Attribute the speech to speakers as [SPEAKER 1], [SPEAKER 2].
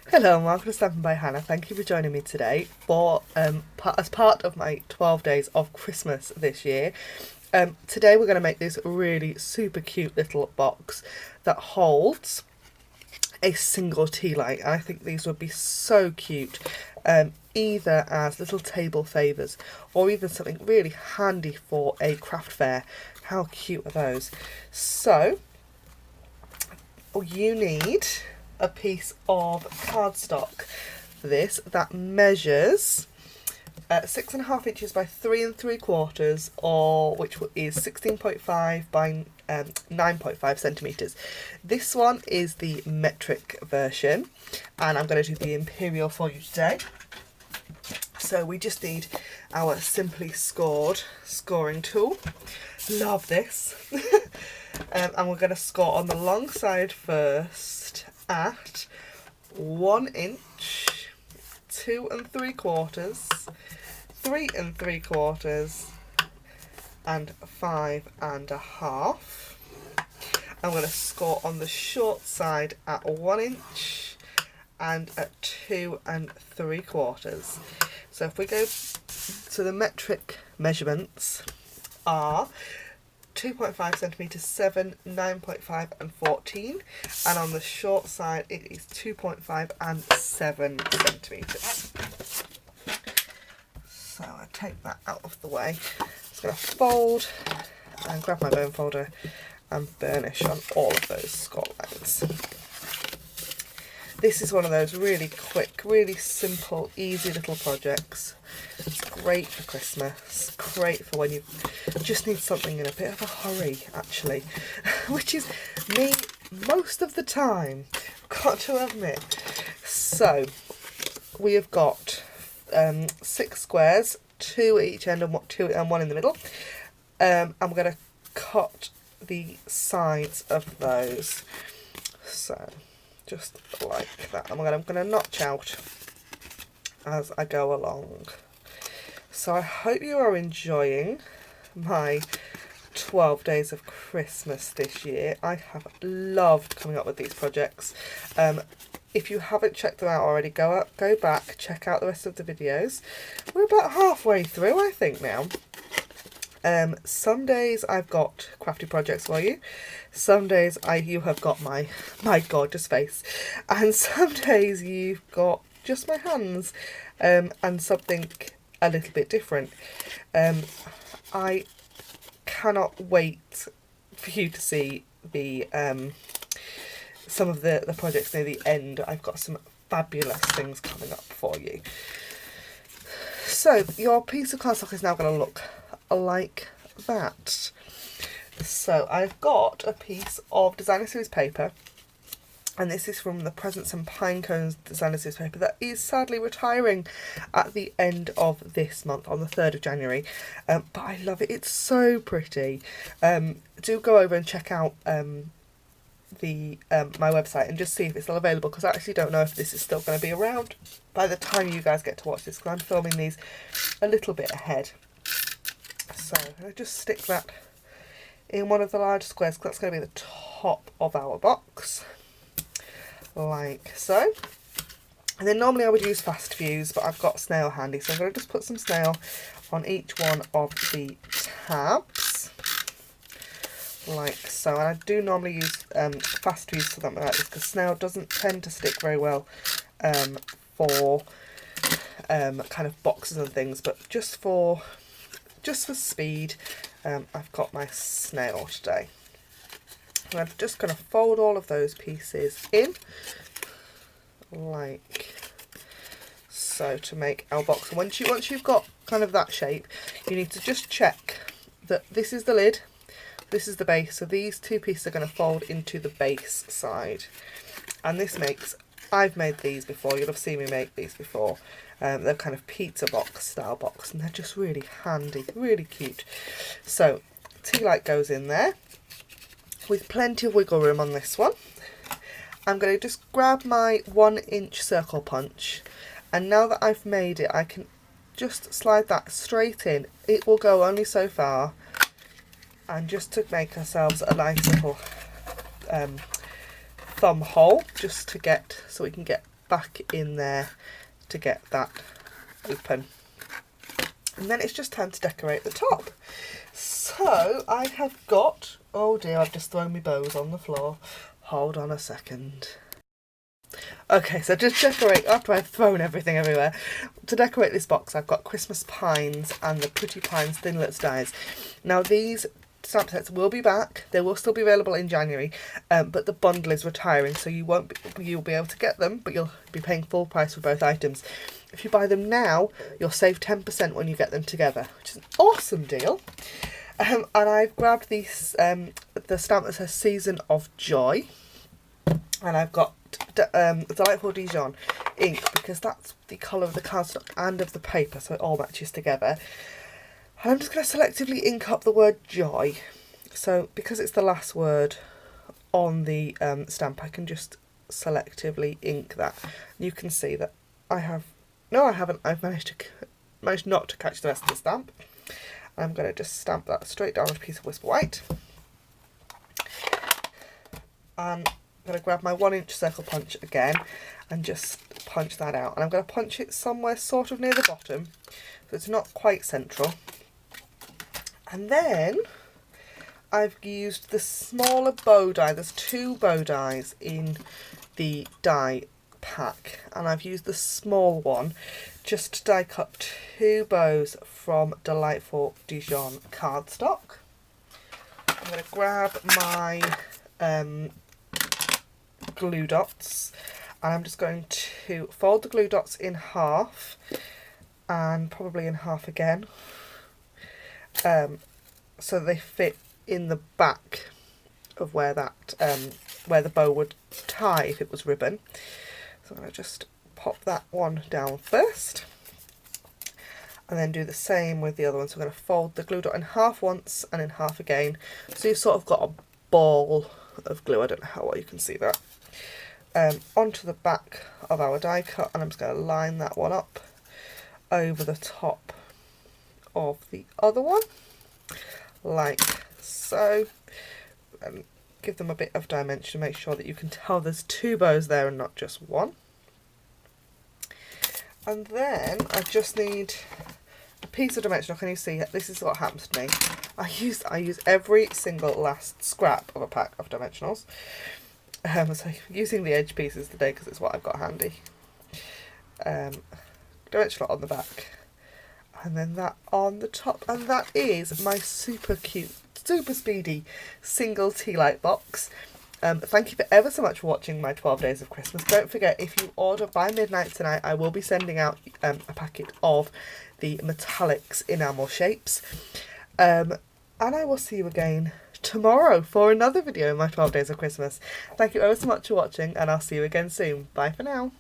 [SPEAKER 1] Hello, I'm Margaret Stamping by Hannah. Thank you for joining me today for as part of my 12 days of Christmas this year. Today we're going to make this really super cute little box that holds a single tea light, and I think these would be so cute, either as little table favours or even something really handy for a craft fair. How cute are those? So you need a piece of cardstock for this that measures 6.5 inches by 3 3/4, or which is 16.5 by 9.5 centimetres. This one is the metric version, and I'm going to do the imperial for you today. So we just need our Simply Scored scoring tool. Love this. And we're going to score on the long side first at 1 inch, 2 3/4, 3 3/4, and 5.5. I'm going to score on the short side at 1 inch and at 2 3/4. So if we go to the metric measurements are 2.5 centimetres, 7, 9.5 and 14, and on the short side it is 2.5 and 7 centimetres. So I take that out of the way. I'm just going to fold and grab my bone folder and burnish on all of those score lines. This is one of those really quick, really simple, easy little projects. It's great for Christmas, great for when you just need something in a bit of a hurry, actually, which is me most of the time, got to admit. So we have got 6 squares, 2 at each end and 1 in the middle, and we're going to cut the sides of those. So just like that. And I'm going to notch out as I go along. So I hope you are enjoying my 12 days of Christmas this year. I have loved coming up with these projects. If you haven't checked them out already, go back, check out the rest of the videos. We're about halfway through, I think, now. Some days I've got crafty projects for you. Some days you have got my gorgeous face, and some days you've got just my hands, and something a little bit different. I cannot wait for you to see the some of the projects near the end. I've got some fabulous things coming up for you. So your piece of cardstock is now going to look like that. So I've got a piece of designer series paper, and this is from the Presents and Pinecones designer series paper that is sadly retiring at the end of this month on the 3rd of January, but I love it. It's so pretty. Do go over and check out the my website and just see if it's still available, because I actually don't know if this is still going to be around by the time you guys get to watch this, because I'm filming these a little bit ahead. So I just stick that in one of the large squares, because that's going to be the top of our box, like so. And then normally I would use fast fuse, but I've got snail handy, so I'm going to just put some snail on each one of the tabs, like so. And I do normally use fast fuse for something like this, because snail doesn't tend to stick very well for kind of boxes and things, but just for speed, I've got my snail today. And I'm just going to fold all of those pieces in, like so, to make our box. And once you've got kind of that shape, you need to just check that this is the lid, this is the base. So these two pieces are going to fold into the base side. And this makes, I've made these before, you'll have seen me make these before. They're kind of pizza box style box, and they're just really handy, really cute. So tea light goes in there with plenty of wiggle room on this one. I'm going to just grab my 1 inch circle punch, and now that I've made it, I can just slide that straight in. It will go only so far, and just to make ourselves a nice little thumb hole, just to get, so we can get back in there to get that open. And then it's just time to decorate the top. So I have got, oh dear, I've just thrown my bows on the floor. Hold on a second. Okay, so to decorate, after I've thrown everything everywhere, to decorate this box I've got Christmas pines and the Pretty Pines Thinlits dies. Now these stamp sets will be back, they will still be available in January, but the bundle is retiring, so you'll be able to get them, but you'll be paying full price for both items. If you buy them now, you'll save 10% when you get them together, which is an awesome deal. And I've grabbed these, the stamp that says Season of Joy, and I've got Delightful Dijon ink because that's the colour of the cardstock and of the paper, so it all matches together. And I'm just going to selectively ink up the word joy. So because it's the last word on the stamp, I can just selectively ink that. You can see that I have, no I haven't, I've managed not to catch the rest of the stamp. I'm going to just stamp that straight down with a piece of Whisper White. And I'm going to grab my 1-inch circle punch again and just punch that out. And I'm going to punch it somewhere sort of near the bottom, so it's not quite central. And then I've used the smaller bow die. There's 2 bow dies in the die pack, and I've used the small one just to die cut 2 bows from Delightful Dijon cardstock. I'm going to grab my glue dots, and I'm just going to fold the glue dots in half and probably in half again, so they fit in the back of where that where the bow would tie if it was ribbon. So I'm going to just pop that one down first and then do the same with the other one. So I'm going to fold the glue dot in half once and in half again, so you've sort of got a ball of glue. I don't know how well you can see that. Onto the back of our die cut, and I'm just going to line that one up over the top of the other one, like so, and give them a bit of dimension, make sure that you can tell there's 2 bows there and not just one. And then I just need a piece of dimensional. Can you see? This is what happens to me. I use every single last scrap of a pack of dimensionals. So using the edge pieces today because it's what I've got handy. Dimensional on the back, and then that on the top, and that is my super cute, super speedy single Tealight box. Thank you for ever so much for watching my 12 days of Christmas. Don't forget, if you order by midnight tonight, I will be sending out a packet of the metallics enamel shapes, and I will see you again tomorrow for another video in my 12 days of Christmas. Thank you ever so much for watching, and I'll see you again soon. Bye for now.